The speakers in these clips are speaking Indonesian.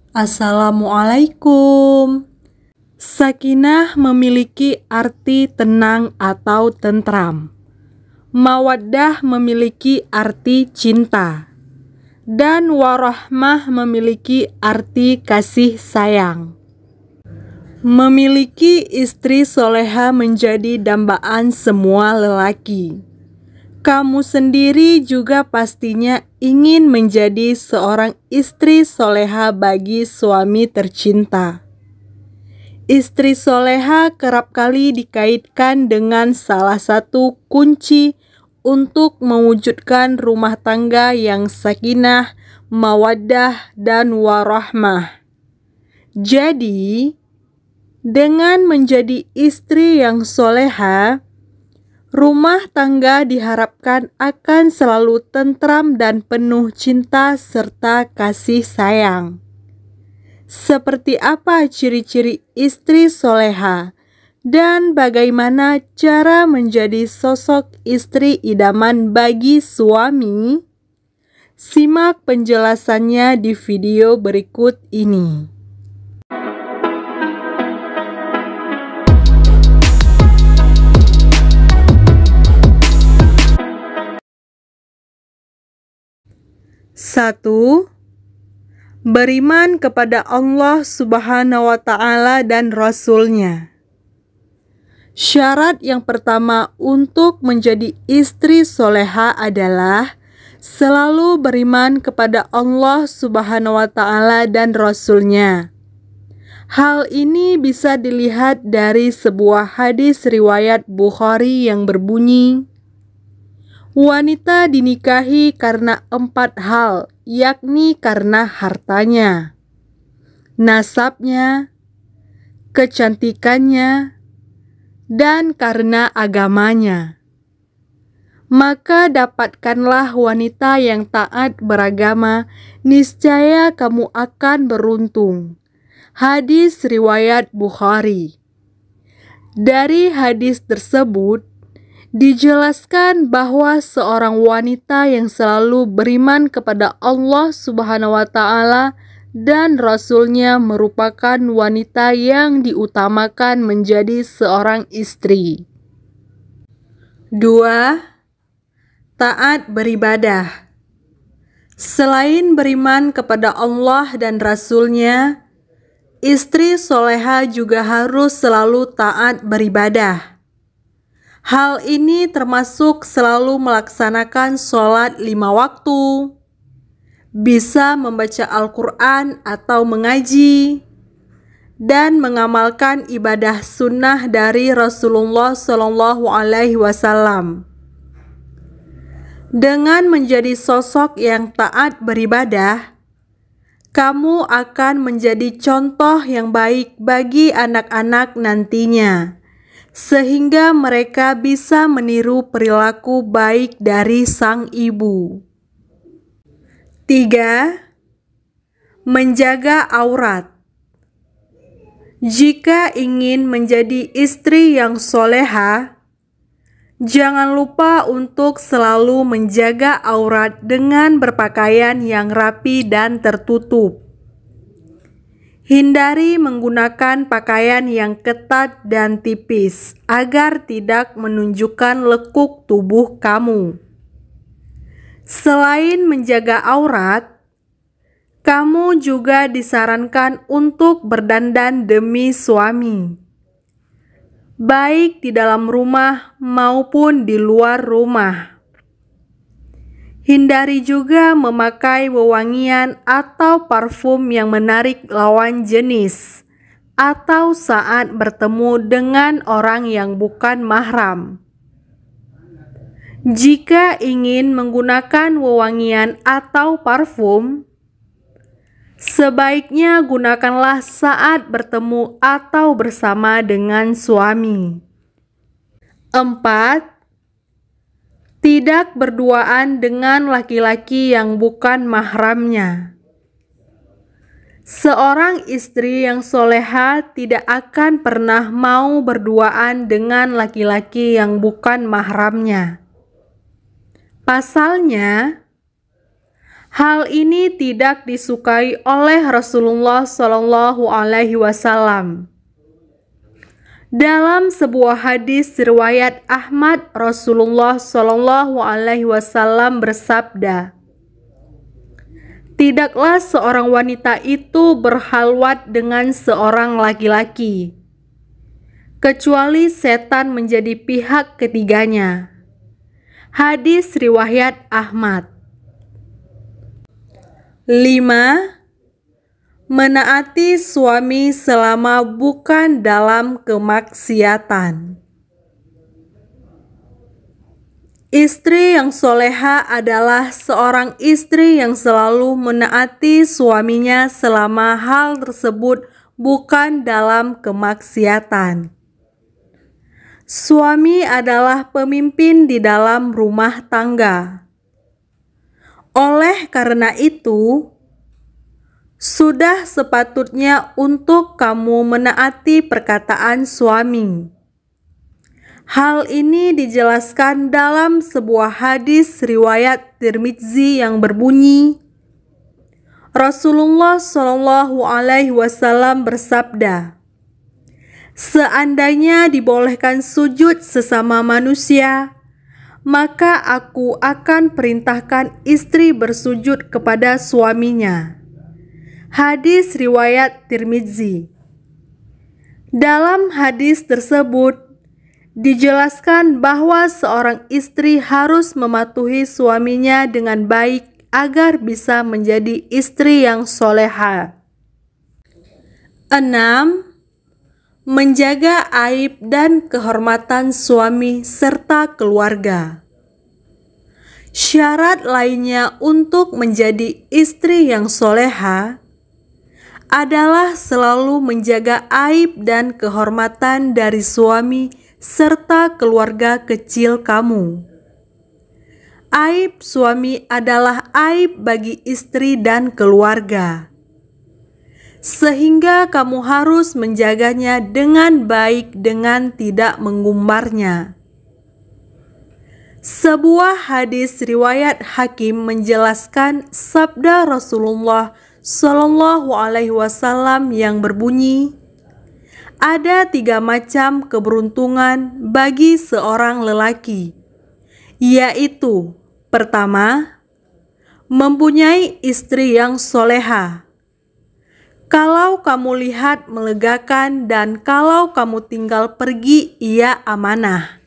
Assalamualaikum. Sakinah memiliki arti tenang atau tentram. Mawaddah memiliki arti cinta. Dan warahmah memiliki arti kasih sayang. Memiliki istri soleha menjadi dambaan semua lelaki. Kamu sendiri juga pastinya ingin menjadi seorang istri soleha bagi suami tercinta. Istri soleha kerap kali dikaitkan dengan salah satu kunci untuk mewujudkan rumah tangga yang sakinah, mawaddah, dan warahmah. Jadi, dengan menjadi istri yang soleha, rumah tangga diharapkan akan selalu tentram dan penuh cinta serta kasih sayang. Seperti apa ciri-ciri istri soleha dan bagaimana cara menjadi sosok istri idaman bagi suami? Simak penjelasannya di video berikut ini. 1. Beriman kepada Allah Subhanahu wa Ta'ala dan Rasul-Nya. Syarat yang pertama untuk menjadi istri soleha adalah selalu beriman kepada Allah Subhanahu wa Ta'ala dan Rasul-Nya. Hal ini bisa dilihat dari sebuah hadis riwayat Bukhari yang berbunyi, wanita dinikahi karena 4 hal, yakni karena hartanya, nasabnya, kecantikannya, dan karena agamanya. Maka dapatkanlah wanita yang taat beragama, niscaya kamu akan beruntung. Hadis riwayat Bukhari. Dari hadis tersebut, dijelaskan bahwa seorang wanita yang selalu beriman kepada Allah Subhanahu wa Ta'ala dan Rasul-Nya merupakan wanita yang diutamakan menjadi seorang istri. 2. Taat beribadah. Selain beriman kepada Allah dan Rasul-Nya, istri soleha juga harus selalu taat beribadah. Hal ini termasuk selalu melaksanakan sholat 5 waktu, bisa membaca Al-Quran atau mengaji, dan mengamalkan ibadah sunnah dari Rasulullah SAW. Dengan menjadi sosok yang taat beribadah, kamu akan menjadi contoh yang baik bagi anak-anak nantinya, sehingga mereka bisa meniru perilaku baik dari sang ibu. 3. Menjaga aurat. Jika ingin menjadi istri yang soleha, jangan lupa untuk selalu menjaga aurat dengan berpakaian yang rapi dan tertutup. Hindari menggunakan pakaian yang ketat dan tipis agar tidak menunjukkan lekuk tubuh kamu. Selain menjaga aurat, kamu juga disarankan untuk berdandan demi suami, baik di dalam rumah maupun di luar rumah. Hindari juga memakai wewangian atau parfum yang menarik lawan jenis atau saat bertemu dengan orang yang bukan mahram. Jika ingin menggunakan wewangian atau parfum, sebaiknya gunakanlah saat bertemu atau bersama dengan suami. 4. Tidak berduaan dengan laki-laki yang bukan mahramnya. Seorang istri yang soleha tidak akan pernah mau berduaan dengan laki-laki yang bukan mahramnya. Pasalnya, Hal ini tidak disukai oleh Rasulullah Shallallahu Alaihi Wasallam. Dalam sebuah hadis riwayat Ahmad, Rasulullah Shallallahu Alaihi Wasallam bersabda, "Tidaklah seorang wanita itu berhalwat dengan seorang laki-laki, kecuali setan menjadi pihak ketiganya." Hadis riwayat Ahmad. 5. Menaati suami selama bukan dalam kemaksiatan. Istri yang soleha adalah seorang istri yang selalu menaati suaminya selama hal tersebut bukan dalam kemaksiatan. Suami adalah pemimpin di dalam rumah tangga. Oleh karena itu, sudah sepatutnya untuk kamu menaati perkataan suami. Hal ini dijelaskan dalam sebuah hadis riwayat Tirmidzi yang berbunyi, Rasulullah Shallallahu Alaihi Wasallam bersabda, "Seandainya dibolehkan sujud sesama manusia, maka aku akan perintahkan istri bersujud kepada suaminya." Hadis riwayat Tirmidzi. Dalam hadis tersebut dijelaskan bahwa seorang istri harus mematuhi suaminya dengan baik agar bisa menjadi istri yang soleha. 6. Menjaga aib dan kehormatan suami serta keluarga. Syarat lainnya untuk menjadi istri yang soleha adalah selalu menjaga aib dan kehormatan dari suami serta keluarga kecil kamu. Aib suami adalah aib bagi istri dan keluarga, sehingga kamu harus menjaganya dengan baik dengan tidak mengumbarnya. Sebuah hadis riwayat Hakim menjelaskan sabda Rasulullah Shallallahu Alaihi Wasallam yang berbunyi, "Ada 3 macam keberuntungan bagi seorang lelaki, yaitu pertama, mempunyai istri yang soleha. Kalau kamu lihat melegakan dan kalau kamu tinggal pergi ia amanah,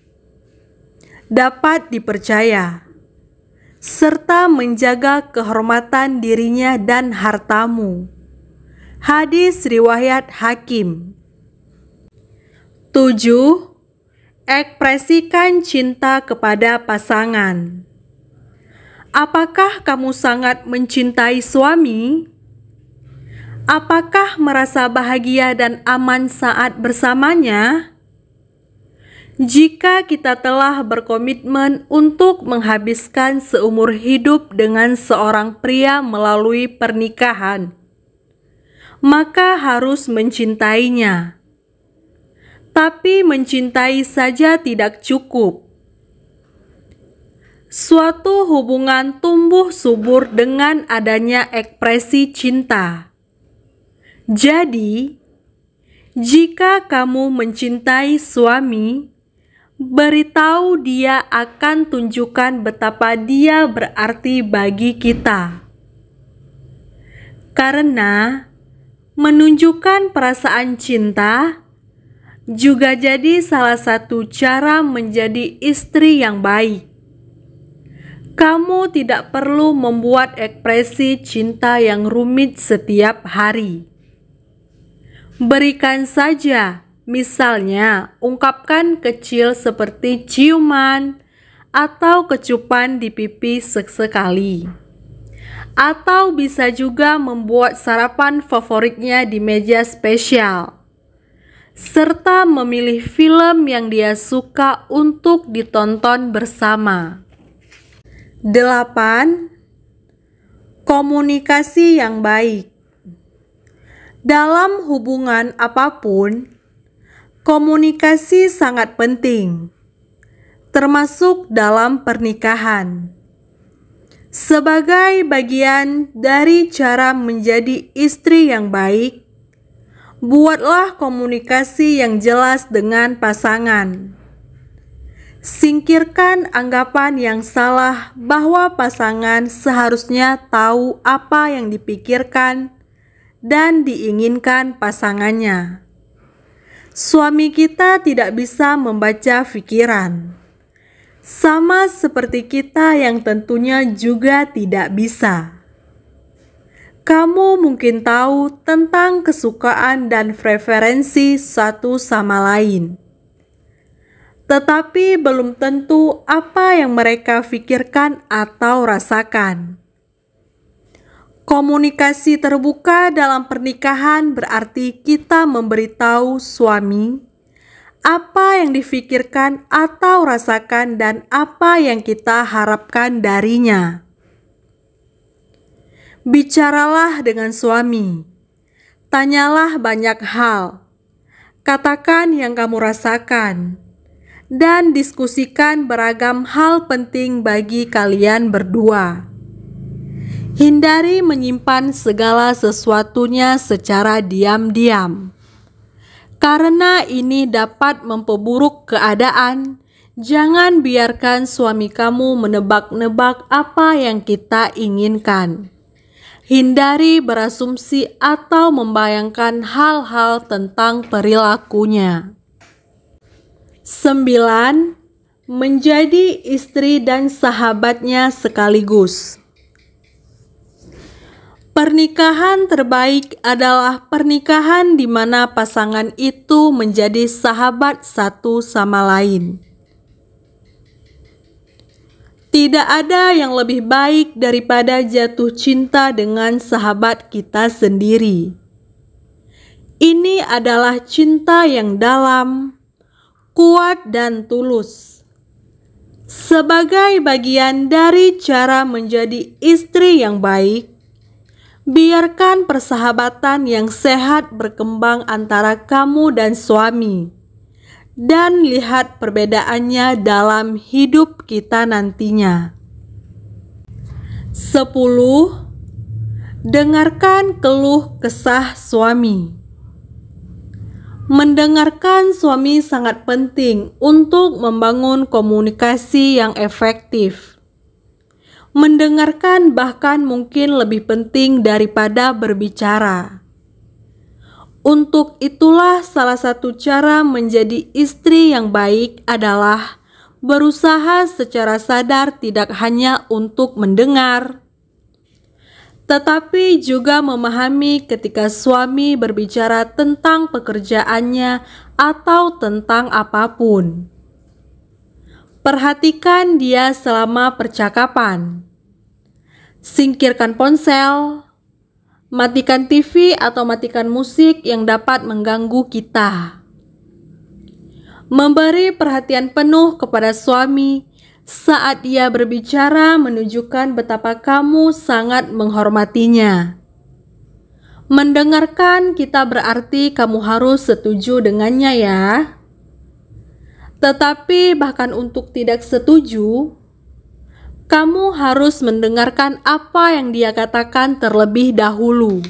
dapat dipercaya, serta menjaga kehormatan dirinya dan hartamu." Hadis riwayat Hakim. 7. Ekspresikan cinta kepada pasangan. Apakah kamu sangat mencintai suami? Apakah merasa bahagia dan aman saat bersamanya? Jika kita telah berkomitmen untuk menghabiskan seumur hidup dengan seorang pria melalui pernikahan, maka harus mencintainya. Tapi mencintai saja tidak cukup. Suatu hubungan tumbuh subur dengan adanya ekspresi cinta. Jadi, jika kamu mencintai suami, beritahu dia akan tunjukkan betapa dia berarti bagi kita. Karena menunjukkan perasaan cinta juga jadi salah satu cara menjadi istri yang baik. Kamu tidak perlu membuat ekspresi cinta yang rumit setiap hari. Berikan saja, misalnya ungkapan kecil seperti ciuman atau kecupan di pipi sesekali. Atau bisa juga membuat sarapan favoritnya di meja spesial, serta memilih film yang dia suka untuk ditonton bersama. 8. Komunikasi yang baik. Dalam hubungan apapun, komunikasi sangat penting, termasuk dalam pernikahan. Sebagai bagian dari cara menjadi istri yang baik, buatlah komunikasi yang jelas dengan pasangan. Singkirkan anggapan yang salah bahwa pasangan seharusnya tahu apa yang dipikirkan dan diinginkan pasangannya. Suami kita tidak bisa membaca pikiran, sama seperti kita yang tentunya juga tidak bisa. Kamu mungkin tahu tentang kesukaan dan preferensi satu sama lain, tetapi belum tentu apa yang mereka pikirkan atau rasakan. Komunikasi terbuka dalam pernikahan berarti kita memberitahu suami apa yang difikirkan atau rasakan dan apa yang kita harapkan darinya. Bicaralah dengan suami, tanyalah banyak hal, katakan yang kamu rasakan, dan diskusikan beragam hal penting bagi kalian berdua. Hindari menyimpan segala sesuatunya secara diam-diam, karena ini dapat memperburuk keadaan. Jangan biarkan suami kamu menebak-nebak apa yang kita inginkan. Hindari berasumsi atau membayangkan hal-hal tentang perilakunya. 9. Menjadi istri dan sahabatnya sekaligus. Pernikahan terbaik adalah pernikahan di mana pasangan itu menjadi sahabat satu sama lain. Tidak ada yang lebih baik daripada jatuh cinta dengan sahabat kita sendiri. Ini adalah cinta yang dalam, kuat dan tulus. Sebagai bagian dari cara menjadi istri yang baik, biarkan persahabatan yang sehat berkembang antara kamu dan suami. Dan lihat perbedaannya dalam hidup kita nantinya. 10. Dengarkan keluh kesah suami. Mendengarkan suami sangat penting untuk membangun komunikasi yang efektif. Mendengarkan bahkan mungkin lebih penting daripada berbicara. Untuk itulah salah satu cara menjadi istri yang baik adalah berusaha secara sadar tidak hanya untuk mendengar, tetapi juga memahami ketika suami berbicara tentang pekerjaannya atau tentang apapun. Perhatikan dia selama percakapan. Singkirkan ponsel. Matikan TV atau matikan musik yang dapat mengganggu kita. Memberi perhatian penuh kepada suami saat dia berbicara menunjukkan betapa kamu sangat menghormatinya. Mendengarkan kita berarti kamu harus setuju dengannya ya. Tetapi bahkan untuk tidak setuju, kamu harus mendengarkan apa yang dia katakan terlebih dahulu.